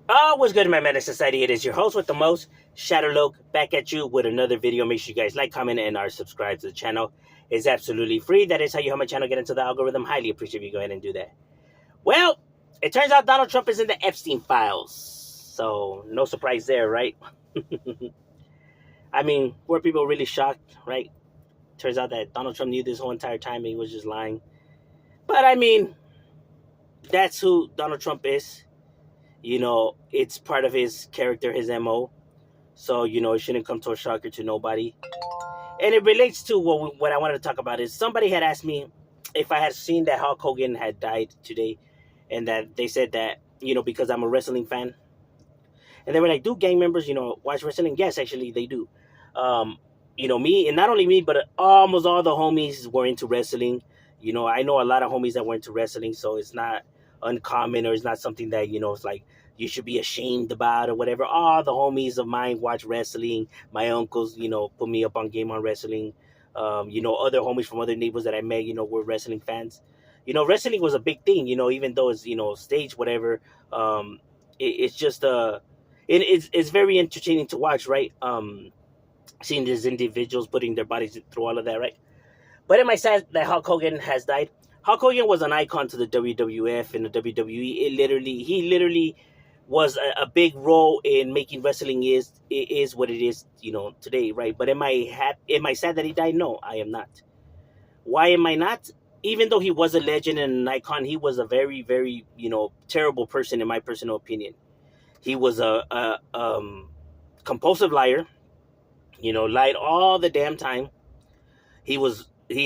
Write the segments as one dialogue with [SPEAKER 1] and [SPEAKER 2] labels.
[SPEAKER 1] Oh, what's good, my Menace Society? It is your host with the most, Shadowloke, back at you with another video. Make sure you guys like, comment, and are subscribed to the channel. It's absolutely free. That is how you help my channel get into the algorithm. Highly appreciate you go ahead and do that. Well, it turns out Donald Trump is in the Epstein files. So, no surprise there, right? I mean, were people really shocked, right? Turns out that Donald Trump knew this whole entire time and he was just lying. But I mean, that's who Donald Trump is. It's part of his character, his MO. So, it shouldn't come to a shocker to nobody. And it relates to what I wanted to talk about is somebody had asked me if I had seen that Hulk Hogan had died today, and that they said that, because I'm a wrestling fan. And they were like, do gang members, watch wrestling? Yes, actually, they do. Um, me, and not only me, but almost all the homies were into wrestling. I know a lot of homies that were into wrestling, so it's not uncommon or it's not something that, it's like you should be ashamed about or whatever. All the homies of mine watch wrestling. My uncles, put me up on game on wrestling. Other homies from other neighbors that I met, were wrestling fans. Wrestling was a big thing, even though it's, stage, whatever. It's just, it's very entertaining to watch, right? Seeing these individuals putting their bodies through all of that, right? But am I sad that Hulk Hogan has died? Hulk Hogan was an icon to the WWF and the WWE. He literally was a big role in making wrestling is what it is, today, right? But am I sad that he died? No, I am not. Why am I not? Even though he was a legend and an icon, he was a very, very, terrible person in my personal opinion. He was a compulsive liar. Lied all the damn time. He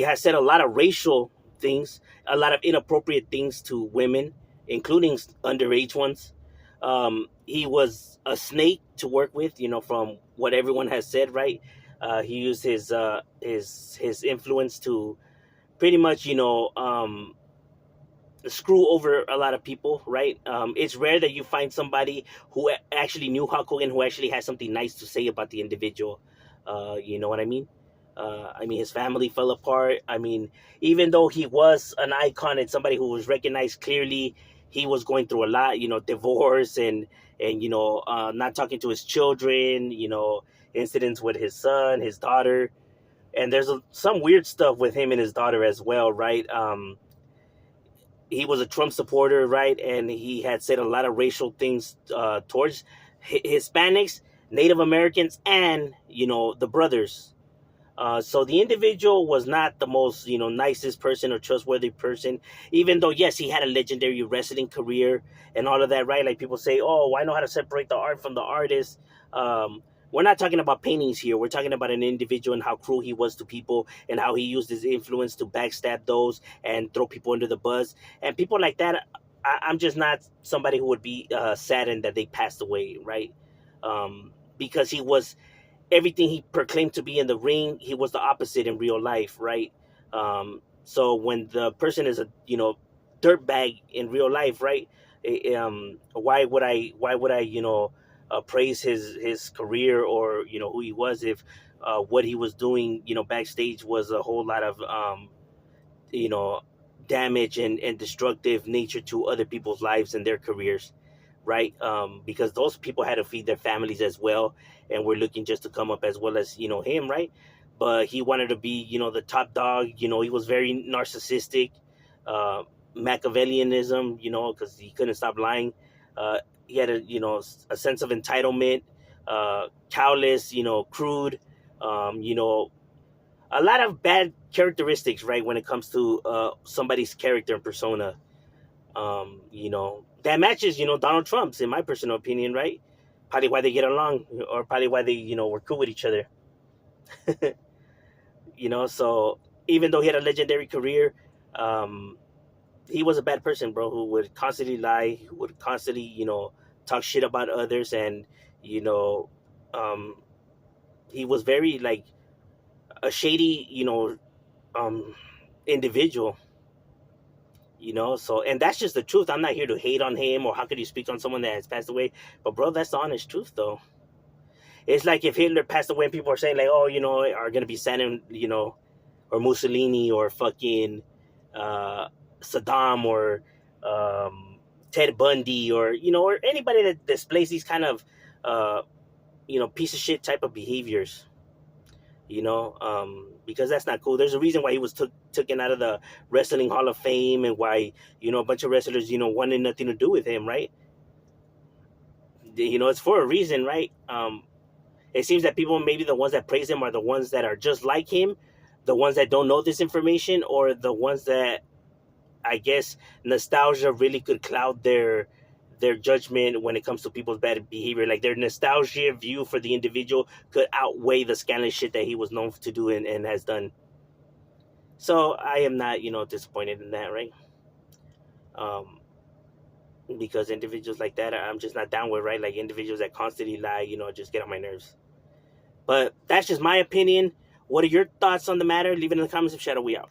[SPEAKER 1] has said a lot of racial things, a lot of inappropriate things to women, including underage ones. He was a snake to work with, from what everyone has said, right? He used his influence to pretty much, screw over a lot of people, right? It's rare that you find somebody who actually knew Hulk Hogan, who actually has something nice to say about the individual. You know what I mean? His family fell apart. Even though he was an icon and somebody who was recognized clearly, he was going through a lot. Divorce and not talking to his children. Incidents with his son, his daughter, and there's some weird stuff with him and his daughter as well, right? He was a Trump supporter, right? And he had said a lot of racial things towards Hispanics, Native Americans, and the brothers. So the individual was not the most nicest person or trustworthy person. Even though yes, he had a legendary wrestling career and all of that, right? Like people say, oh, I know how to separate the art from the artist. We're not talking about paintings here. We're talking about an individual and how cruel he was to people and how he used his influence to backstab those and throw people under the bus. And people like that, I'm just not somebody who would be saddened that they passed away, right? Because he was everything he proclaimed to be in the ring, he was the opposite in real life, right? So when the person is a dirtbag in real life, right? Why would I praise his career or who he was if what he was doing backstage was a whole lot of you know damage and destructive nature to other people's lives and their careers, right? Because those people had to feed their families as well, and were looking just to come up as well as him, right? But he wanted to be the top dog. He was very narcissistic, uh, Machiavellianism, because he couldn't stop lying. He had a sense of entitlement, callous, crude, a lot of bad characteristics, right? When it comes to somebody's character and persona, that matches, Donald Trump's, in my personal opinion, right? Probably why they get along, or probably why they, were cool with each other. So even though he had a legendary career, um, he was a bad person, bro, who would constantly lie, who would constantly, talk shit about others, and you know, um, he was very like a shady, um, individual. So, and that's just the truth. I'm not here to hate on him or how could you speak on someone that has passed away, but bro, that's the honest truth though. It's like if Hitler passed away and people are saying like, oh, are gonna be sending, or Mussolini or fucking uh Saddam or um Ted Bundy, or or anybody that displays these kind of uh, piece of shit type of behaviors. Because that's not cool. There's a reason why he was taken out of the Wrestling Hall of Fame, and why a bunch of wrestlers wanted nothing to do with him, right? It's for a reason, right? It seems that people, maybe the ones that praise him, are the ones that are just like him, the ones that don't know this information, or the ones that, I guess, nostalgia really could cloud their judgment when it comes to people's bad behavior. Like, their nostalgia view for the individual could outweigh the scandalous shit that he was known to do, and has done. So I am not, disappointed in that, right? Um, because individuals like that, I'm just not down with, right? Like, individuals that constantly lie, just get on my nerves. But that's just my opinion. What are your thoughts on the matter? Leave it in the comments. Of Shadow, we out.